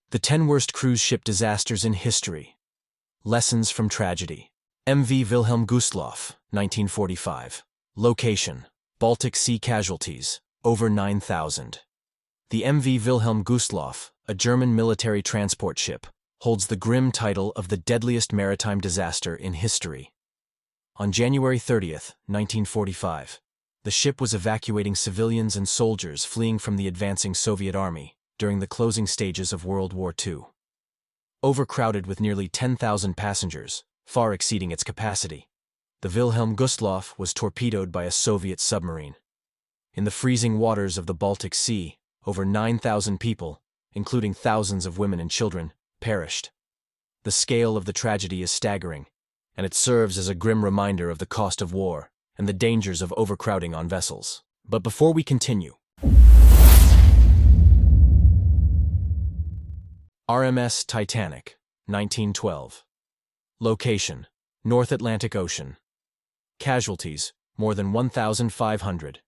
The 10 Worst Cruise Ship Disasters in History. Lessons from Tragedy. MV Wilhelm Gustloff, 1945. Location: Baltic Sea casualties, over 9,000. The MV Wilhelm Gustloff, a German military transport ship, holds the grim title of the deadliest maritime disaster in history. On January 30, 1945, the ship was evacuating civilians and soldiers fleeing from the advancing Soviet army during the closing stages of World War II. Overcrowded with nearly 10,000 passengers, far exceeding its capacity, the Wilhelm Gustloff was torpedoed by a Soviet submarine. In the freezing waters of the Baltic Sea, over 9,000 people, including thousands of women and children, perished. The scale of the tragedy is staggering, and it serves as a grim reminder of the cost of war and the dangers of overcrowding on vessels. But before we continue, RMS Titanic, 1912. Location: North Atlantic Ocean. Casualties: more than 1,500.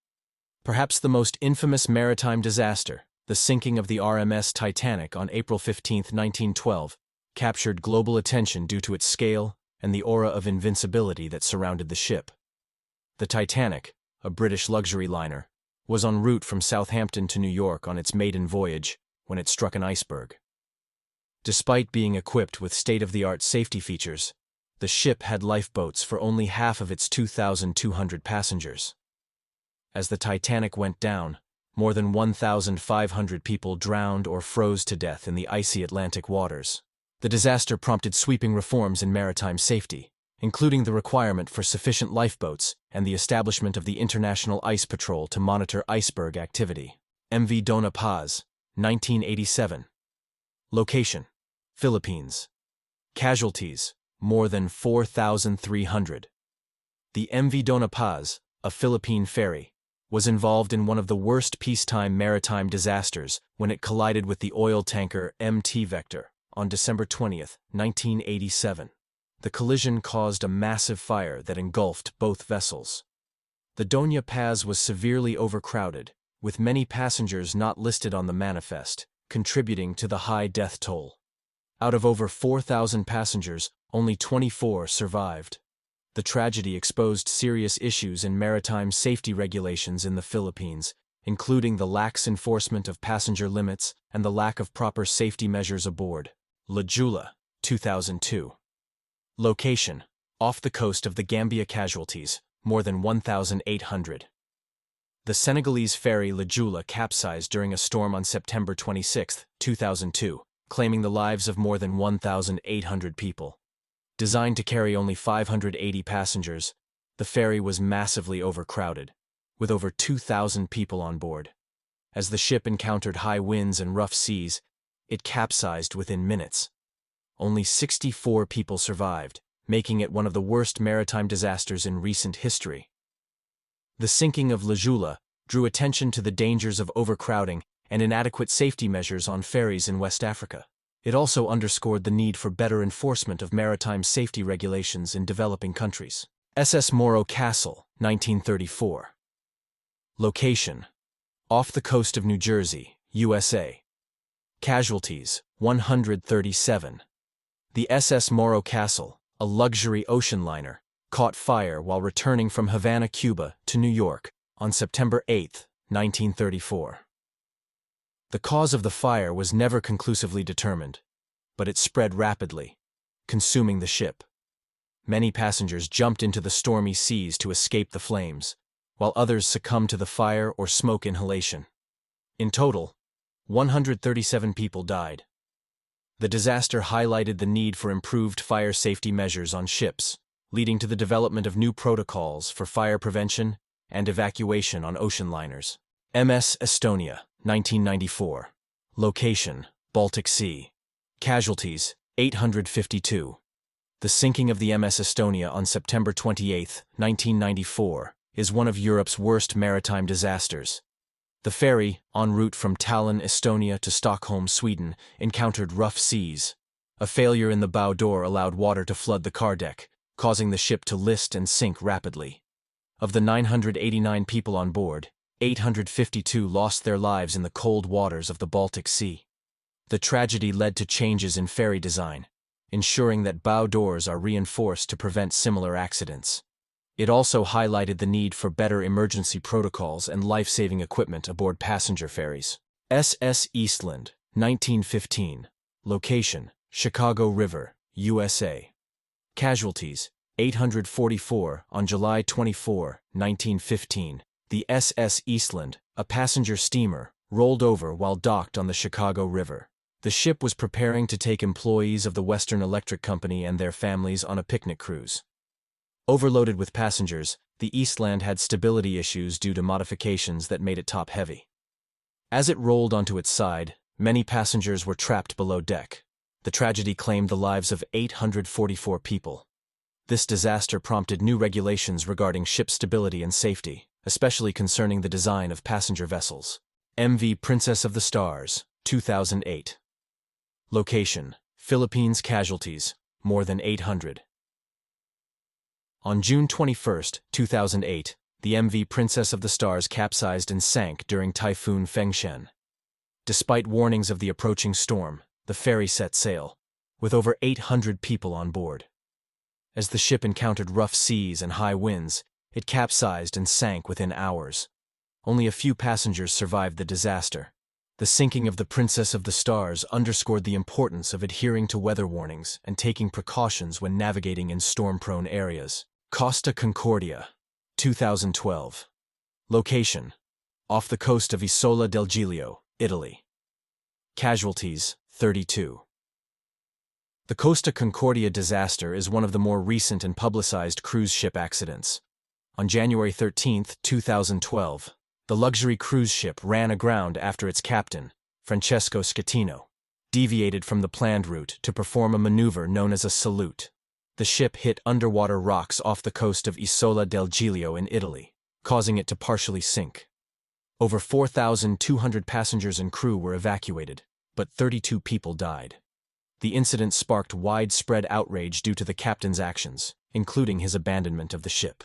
Perhaps the most infamous maritime disaster, the sinking of the RMS Titanic on April 15, 1912, captured global attention due to its scale and the aura of invincibility that surrounded the ship. The Titanic, a British luxury liner, was en route from Southampton to New York on its maiden voyage when it struck an iceberg. Despite being equipped with state-of-the-art safety features, the ship had lifeboats for only half of its 2,200 passengers. As the Titanic went down, more than 1,500 people drowned or froze to death in the icy Atlantic waters. The disaster prompted sweeping reforms in maritime safety, including the requirement for sufficient lifeboats and the establishment of the International Ice Patrol to monitor iceberg activity. MV Dona Paz, 1987. Location: Philippines. Casualties: more than 4,300. The MV Dona Paz, a Philippine ferry, was involved in one of the worst peacetime maritime disasters when it collided with the oil tanker MT Vector on December 20, 1987. The collision caused a massive fire that engulfed both vessels. The Dona Paz was severely overcrowded, with many passengers not listed on the manifest, contributing to the high death toll. Out of over 4,000 passengers, only 24 survived. The tragedy exposed serious issues in maritime safety regulations in the Philippines, including the lax enforcement of passenger limits and the lack of proper safety measures aboard. La Jula, 2002. Location: off the coast of the Gambia. Casualties: more than 1,800. The Senegalese ferry La Jula capsized during a storm on September 26, 2002, claiming the lives of more than 1,800 people. Designed to carry only 580 passengers, the ferry was massively overcrowded, with over 2,000 people on board. As the ship encountered high winds and rough seas, it capsized within minutes. Only 64 people survived, making it one of the worst maritime disasters in recent history. The sinking of La Jula drew attention to the dangers of overcrowding and inadequate safety measures on ferries in West Africa. It also underscored the need for better enforcement of maritime safety regulations in developing countries. SS Morro Castle, 1934. Location: off the coast of New Jersey, USA. Casualties: 137. The SS Morro Castle, a luxury ocean liner, caught fire while returning from Havana, Cuba, to New York on September 8, 1934. The cause of the fire was never conclusively determined, but it spread rapidly, consuming the ship. Many passengers jumped into the stormy seas to escape the flames, while others succumbed to the fire or smoke inhalation. In total, 137 people died. The disaster highlighted the need for improved fire safety measures on ships, leading to the development of new protocols for fire prevention and evacuation on ocean liners. MS Estonia, 1994. Location: Baltic Sea. Casualties: 852. The sinking of the MS Estonia on September 28, 1994, is one of Europe's worst maritime disasters. The ferry, en route from Tallinn, Estonia to Stockholm, Sweden, encountered rough seas. A failure in the bow door allowed water to flood the car deck, causing the ship to list and sink rapidly. Of the 989 people on board, 852 lost their lives in the cold waters of the Baltic Sea. The tragedy led to changes in ferry design, ensuring that bow doors are reinforced to prevent similar accidents. It also highlighted the need for better emergency protocols and life-saving equipment aboard passenger ferries. SS Eastland, 1915. Location: Chicago River, USA. Casualties: 844 on July 24, 1915. The SS Eastland, a passenger steamer, rolled over while docked on the Chicago River. The ship was preparing to take employees of the Western Electric Company and their families on a picnic cruise. Overloaded with passengers, the Eastland had stability issues due to modifications that made it top-heavy. As it rolled onto its side, many passengers were trapped below deck. The tragedy claimed the lives of 844 people. This disaster prompted new regulations regarding ship stability and safety, especially concerning the design of passenger vessels. MV Princess of the Stars, 2008. Location: Philippines. Casualties: more than 800. On June 21, 2008, the MV Princess of the Stars capsized and sank during Typhoon Fengshen. Despite warnings of the approaching storm, the ferry set sail, with over 800 people on board. As the ship encountered rough seas and high winds, it capsized and sank within hours. Only a few passengers survived the disaster. The sinking of the Princess of the Stars underscored the importance of adhering to weather warnings and taking precautions when navigating in storm-prone areas. Costa Concordia, 2012. Location: off the coast of Isola del Giglio, Italy. Casualties: 32. The Costa Concordia disaster is one of the more recent and publicized cruise ship accidents. On January 13, 2012, the luxury cruise ship ran aground after its captain, Francesco Schettino, deviated from the planned route to perform a maneuver known as a salute. The ship hit underwater rocks off the coast of Isola del Giglio in Italy, causing it to partially sink. Over 4,200 passengers and crew were evacuated, but 32 people died. The incident sparked widespread outrage due to the captain's actions, including his abandonment of the ship.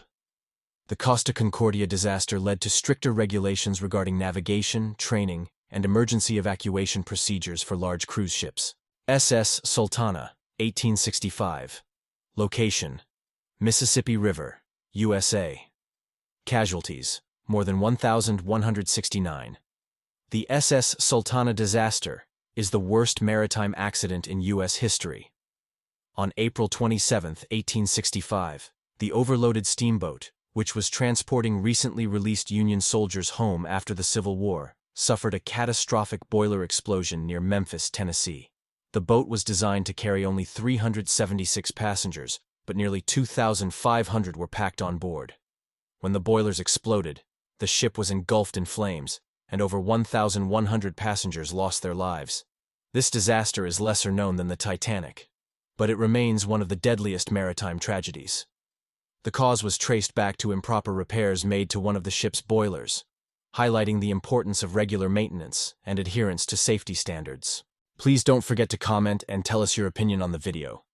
The Costa Concordia disaster led to stricter regulations regarding navigation, training, and emergency evacuation procedures for large cruise ships. SS Sultana, 1865. Location: Mississippi River, USA. Casualties: more than 1,169. The SS Sultana disaster is the worst maritime accident in U.S. history. On April 27, 1865, the overloaded steamboat, which was transporting recently released Union soldiers home after the Civil War, suffered a catastrophic boiler explosion near Memphis, Tennessee. The boat was designed to carry only 376 passengers, but nearly 2,500 were packed on board. When the boilers exploded, the ship was engulfed in flames, and over 1,100 passengers lost their lives. This disaster is lesser known than the Titanic, but it remains one of the deadliest maritime tragedies. The cause was traced back to improper repairs made to one of the ship's boilers, highlighting the importance of regular maintenance and adherence to safety standards. Please don't forget to comment and tell us your opinion on the video.